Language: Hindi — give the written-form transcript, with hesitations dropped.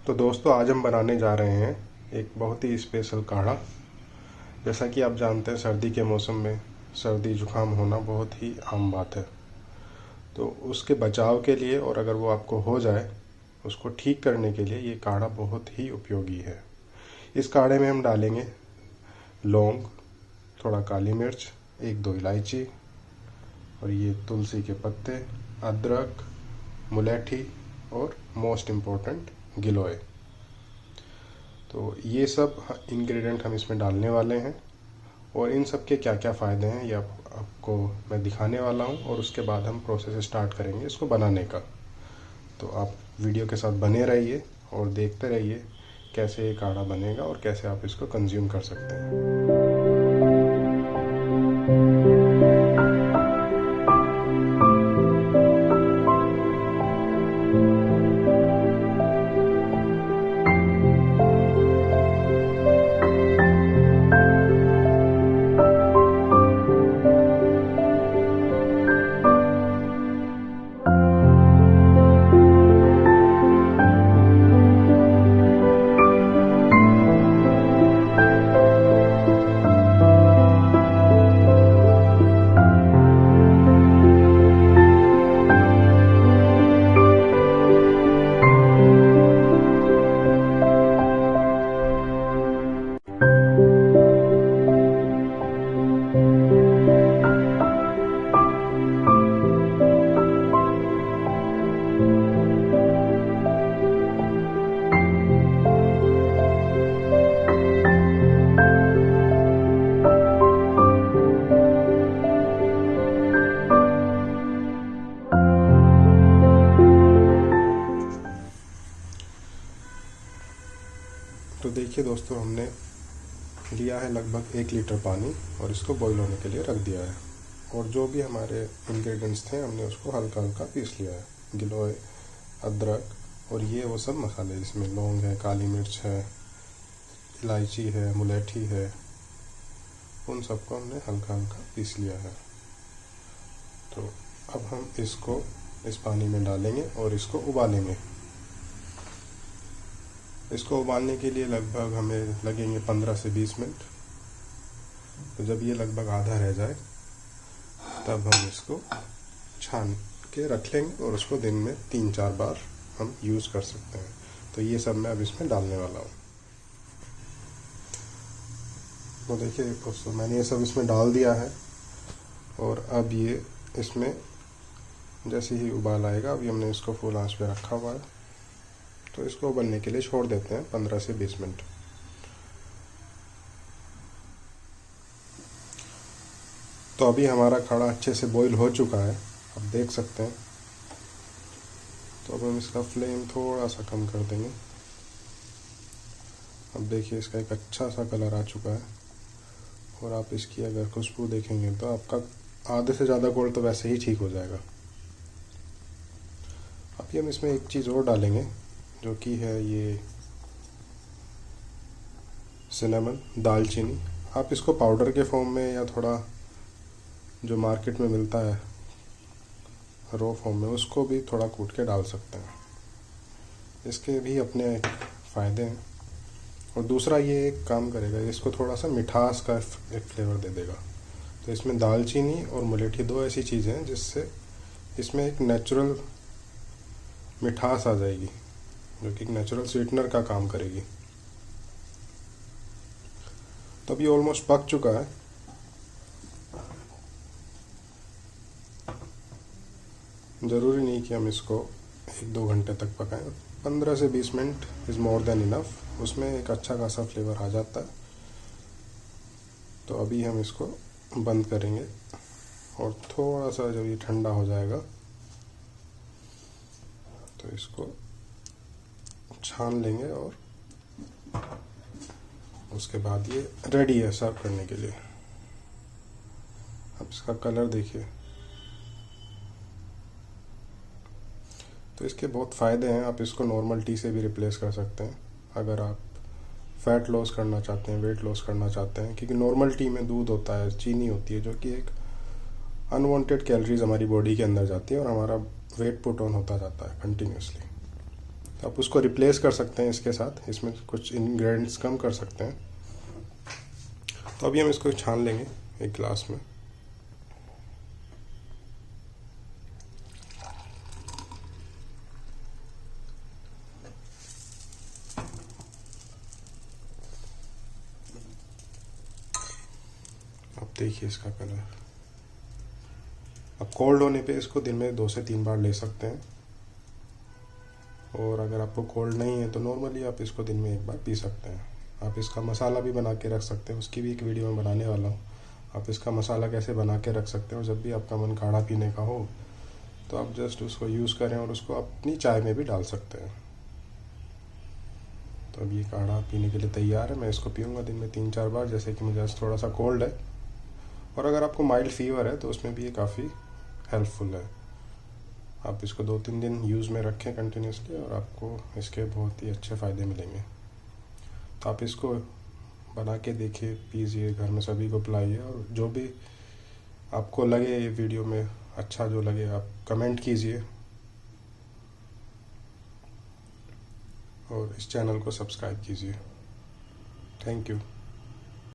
तो दोस्तों आज हम बनाने जा रहे हैं एक बहुत ही स्पेशल काढ़ा। जैसा कि आप जानते हैं सर्दी के मौसम में सर्दी जुकाम होना बहुत ही आम बात है। तो उसके बचाव के लिए और अगर वो आपको हो जाए उसको ठीक करने के लिए ये काढ़ा बहुत ही उपयोगी है। इस काढ़े में हम डालेंगे लौंग, थोड़ा काली मिर्च, 1-2 इलायची और ये तुलसी के पत्ते, अदरक, मुलैठी और मोस्ट इम्पोर्टेंट गिलोय। तो ये सब इंग्रेडिएंट हम इसमें डालने वाले हैं और इन सब के क्या क्या फ़ायदे हैं ये आपको मैं दिखाने वाला हूँ और उसके बाद हम प्रोसेस स्टार्ट करेंगे इसको बनाने का। तो आप वीडियो के साथ बने रहिए और देखते रहिए कैसे ये काढ़ा बनेगा और कैसे आप इसको कंज्यूम कर सकते हैं। तो देखिए दोस्तों, हमने लिया है लगभग 1 लीटर पानी और इसको बॉईल होने के लिए रख दिया है। और जो भी हमारे इंग्रेडिएंट्स थे हमने उसको हल्का हल्का पीस लिया है। गिलोय, अदरक और ये वो सब मसाले, इसमें लौंग है, काली मिर्च है, इलायची है, मुलैठी है, उन सबको हमने हल्का हल्का पीस लिया है। तो अब हम इसको इस पानी में डालेंगे और इसको उबालेंगे। इसको उबालने के लिए लगभग हमें लगेंगे 15 से 20 मिनट। तो जब ये लगभग आधा रह जाए तब हम इसको छान के रख लेंगे और उसको दिन में 3-4 बार हम यूज़ कर सकते हैं। तो ये सब मैं अब इसमें डालने वाला हूँ। तो देखिए दोस्तों, मैंने ये सब इसमें डाल दिया है और अब ये इसमें जैसे ही उबाल आएगा, अभी हमने इसको फुल आंच पे रखा हुआ है, तो इसको उबलने के लिए छोड़ देते हैं 15 से 20 मिनट। तो अभी हमारा काढ़ा अच्छे से बॉईल हो चुका है, आप देख सकते हैं। तो अब हम इसका फ्लेम थोड़ा सा कम कर देंगे। अब देखिए इसका एक अच्छा सा कलर आ चुका है और आप इसकी अगर खुशबू देखेंगे तो आपका आधे से ज़्यादा कोल्ड तो वैसे ही ठीक हो जाएगा। अभी हम इसमें एक चीज़ और डालेंगे जो कि है ये सिनेमन, दालचीनी। आप इसको पाउडर के फॉर्म में या थोड़ा जो मार्केट में मिलता है रॉ फॉर्म में, उसको भी थोड़ा कूट के डाल सकते हैं। इसके भी अपने फ़ायदे हैं। और दूसरा ये एक काम करेगा, इसको थोड़ा सा मिठास का एक फ्लेवर दे देगा। तो इसमें दालचीनी और मुलेठी 2 ऐसी चीज़ें हैं जिससे इसमें एक नेचुरल मिठास आ जाएगी, जो कि एक नेचुरल स्वीटनर का काम करेगी। तो अभी ऑलमोस्ट पक चुका है। ज़रूरी नहीं कि हम इसको 1-2 घंटे तक पकाएं। 15 से 20 minute is more than enough. उसमें एक अच्छा खासा फ्लेवर आ जाता है। तो अभी हम इसको बंद करेंगे और थोड़ा सा जब ये ठंडा हो जाएगा तो इसको छान लेंगे और उसके बाद ये रेडी है सर्व करने के लिए। अब इसका कलर देखिए। तो इसके बहुत फ़ायदे हैं। आप इसको नॉर्मल टी से भी रिप्लेस कर सकते हैं अगर आप फैट लॉस करना चाहते हैं, वेट लॉस करना चाहते हैं। क्योंकि नॉर्मल टी में दूध होता है, चीनी होती है, जो कि एक अनवांटेड कैलोरीज हमारी बॉडी के अंदर जाती है और हमारा वेट पुट ऑन होता जाता है कंटिन्यूसली। तो आप उसको रिप्लेस कर सकते हैं इसके साथ, इसमें कुछ इंग्रेडिएंट्स कम कर सकते हैं। तो अभी हम इसको छान लेंगे एक गिलास में। अब देखिए इसका कलर। अब कोल्ड होने पे इसको दिन में 2 से 3 बार ले सकते हैं, और अगर आपको कोल्ड नहीं है तो नॉर्मली आप इसको दिन में 1 बार पी सकते हैं। आप इसका मसाला भी बना के रख सकते हैं, उसकी भी एक वीडियो मैं बनाने वाला हूँ। आप इसका मसाला कैसे बना के रख सकते हैं, और जब भी आपका मन काढ़ा पीने का हो तो आप जस्ट उसको यूज़ करें और उसको अपनी चाय में भी डाल सकते हैं। तो अब ये काढ़ा पीने के लिए तैयार है। मैं इसको पीऊँगा दिन में 3-4 बार, जैसे कि मुझे आज थोड़ा सा कोल्ड है, और अगर आपको माइल्ड फीवर है तो उसमें भी ये काफ़ी हेल्पफुल है। आप इसको 2-3 दिन यूज़ में रखें कंटिन्यूसली, और आपको इसके बहुत ही अच्छे फ़ायदे मिलेंगे। तो आप इसको बना के देखिए, पीजिए, घर में सभी को पिलाइए, और जो भी आपको लगे ये वीडियो में अच्छा जो लगे आप कमेंट कीजिए, और इस चैनल को सब्सक्राइब कीजिए। Thank you.